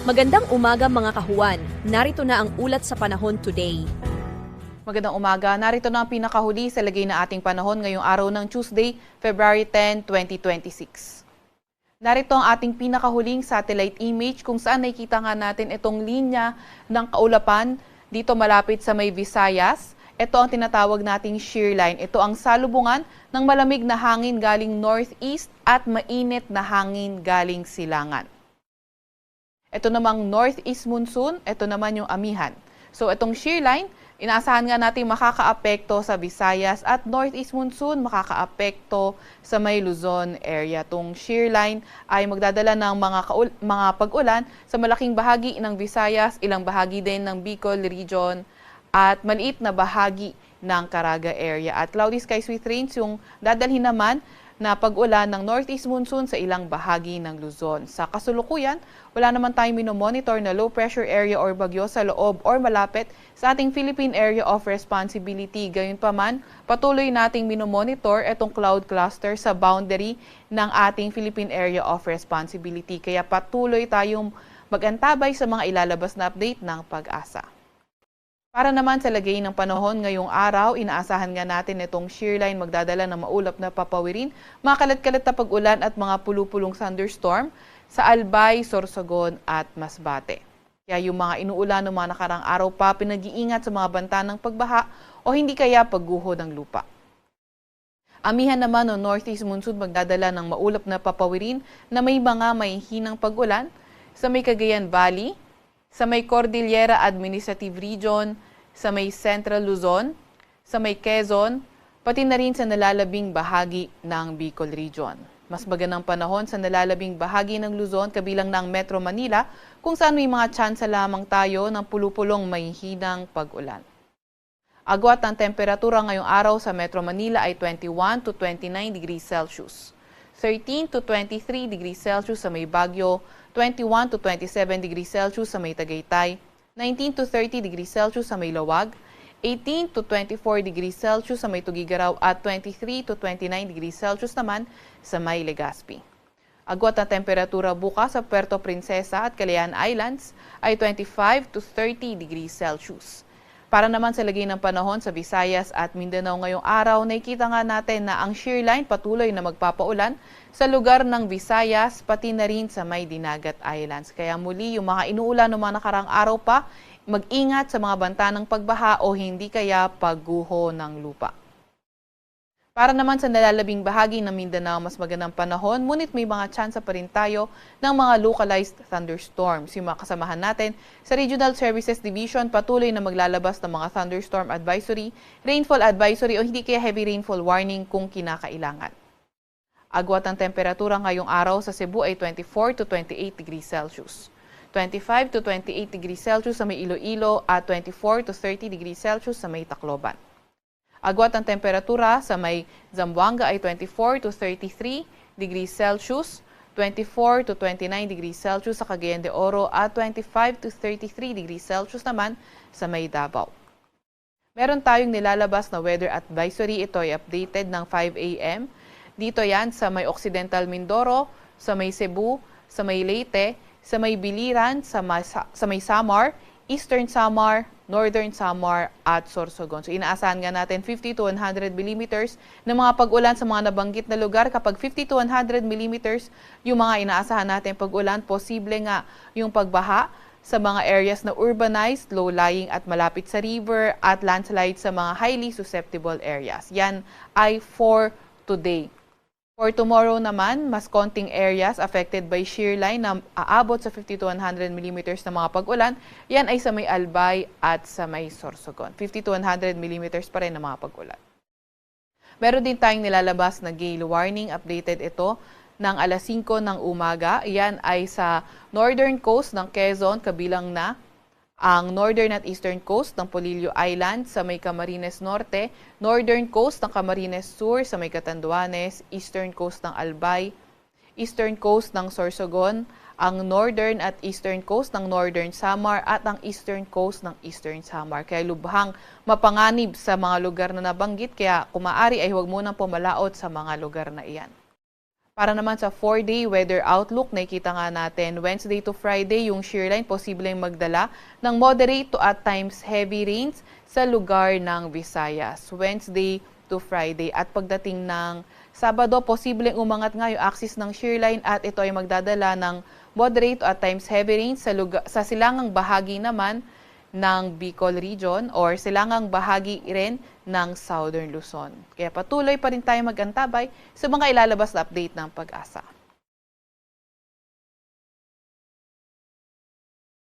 Magandang umaga mga kahuwan. Narito na ang ulat sa panahon today. Magandang umaga. Narito na ang pinakahuli sa lagay na ating panahon ngayong araw ng Tuesday, February 10, 2026. Narito ang ating pinakahuling satellite image kung saan nakikita nga natin itong linya ng kaulapan dito malapit sa may Visayas. Ito ang tinatawag nating shear line. Ito ang salubungan ng malamig na hangin galing northeast at mainit na hangin galing silangan. Ito namang northeast monsoon, ito naman yung amihan. So itong shear line, inaasahan nga natin makakaapekto sa Visayas at northeast monsoon makakaapekto sa may Luzon area. Itong shear line ay magdadala ng mga pag-ulan sa malaking bahagi ng Visayas, ilang bahagi din ng Bicol region at maliit na bahagi ng Caraga area. At cloudy skies with rains yung dadalhin naman na pag-ulan ng northeast monsoon sa ilang bahagi ng Luzon. Sa kasulukuyan, wala naman tayong minomonitor na low pressure area or bagyo sa loob or malapit sa ating Philippine Area of Responsibility. Gayunpaman, patuloy nating minomonitor itong cloud cluster sa boundary ng ating Philippine Area of Responsibility. Kaya patuloy tayong mag-antabay sa mga ilalabas na update ng Pag-asa. Para naman sa lagay ng panahon ngayong araw, inaasahan nga natin itong shear line magdadala ng maulap na papawirin, mga kalat-kalat na pag-ulan at mga pulupulong thunderstorm sa Albay, Sorsogon at Masbate. Kaya yung mga inuulan ng mga nakarang araw pa, pinag-iingat sa mga banta ng pagbaha o hindi kaya pagguho ng lupa. Amihan naman ng northeast monsoon magdadala ng maulap na papawirin na may mga mahihinang pag-ulan sa may Cagayan Valley, sa may Cordillera Administrative Region, sa may Central Luzon, sa may Quezon, pati na rin sa nalalabing bahagi ng Bicol Region. Mas magandang panahon sa nalalabing bahagi ng Luzon kabilang ng Metro Manila kung saan may mga tsansa lamang tayo ng pulupulong mahihinang pag-ulan. Agwat ng temperatura ngayong araw sa Metro Manila ay 21 to 29 degrees Celsius. 13 to 23 degrees Celsius sa may Baguio, 21 to 27 degrees Celsius sa may Tagaytay, 19 to 30 degrees Celsius sa may Lawag, 18 to 24 degrees Celsius sa may Tugigaraw at 23 to 29 degrees Celsius naman sa may Legazpi. Agwat na temperatura bukas sa Puerto Princesa at Calayan Islands ay 25 to 30 degrees Celsius. Para naman sa lagay ng panahon sa Visayas at Mindanao ngayong araw, nakikita nga natin na ang shear line patuloy na magpapaulan sa lugar ng Visayas, pati na rin sa may Dinagat Islands. Kaya muli, yung mga inuulan ng mga nakarang araw pa, mag-ingat sa mga banta ng pagbaha o hindi kaya pagguho ng lupa. Para naman sa nalalabing bahagi ng Mindanao, mas magandang panahon, ngunit may mga tsansa pa rin tayo ng mga localized thunderstorms. Yung mga kasamahan natin sa Regional Services Division, patuloy na maglalabas ng mga thunderstorm advisory, rainfall advisory o hindi kaya heavy rainfall warning kung kinakailangan. Agwat ng temperatura ngayong araw sa Cebu ay 24 to 28 degrees Celsius. 25 to 28 degrees Celsius sa may Iloilo at 24 to 30 degrees Celsius sa may Tacloban. Agwat ng temperatura sa may Zamboanga ay 24 to 33 degrees Celsius, 24 to 29 degrees Celsius sa Cagayan de Oro at 25 to 33 degrees Celsius naman sa may Davao. Meron tayong nilalabas na weather advisory. Ito ay updated ng 5 a.m. Dito yan sa may Occidental Mindoro, sa may Cebu, sa may Leyte, sa may Biliran, sa may Samar, Eastern Samar, Northern Samar at Sorsogon. So inaasahan nga natin 50 to 100 millimeters ng mga pag-ulan sa mga nabanggit na lugar. Kapag 50 to 100 millimeters yung mga inaasahan natin pag-ulan, posible nga yung pagbaha sa mga areas na urbanized, low-lying at malapit sa river at landslide sa mga highly susceptible areas. Yan ay for today. For tomorrow naman, mas konting areas affected by shear line na aabot sa 50 to 100 millimeters na mga pag-ulan. Yan ay sa may Albay at sa may Sorsogon. 50 to 100 millimeters pa rin na mga pag-ulan. Meron din tayong nilalabas na gale warning. Updated ito ng alas 5 ng umaga. Yan ay sa northern coast ng Quezon, kabilang na ang northern at eastern coast ng Polillo Island sa may Camarines Norte, northern coast ng Camarines Sur sa may Catanduanes, eastern coast ng Albay, eastern coast ng Sorsogon, ang northern at eastern coast ng Northern Samar at ang eastern coast ng Eastern Samar. Kaya lubhang mapanganib sa mga lugar na nabanggit, kaya kung maaari ay huwag munang pumalaot sa mga lugar na iyan. Para naman sa 4-day weather outlook, nakikita nga natin Wednesday to Friday, yung shearline posibleng magdala ng moderate to at times heavy rains sa lugar ng Visayas. Wednesday to Friday at pagdating ng Sabado, posibleng umangat nga yung axis ng shearline at ito ay magdadala ng moderate to at times heavy rains sa silangang bahagi naman ng Bicol region or silangang bahagi rin ng Southern Luzon. Kaya patuloy pa rin tayo mag-antabay sa mga ilalabas na update ng Pag-asa.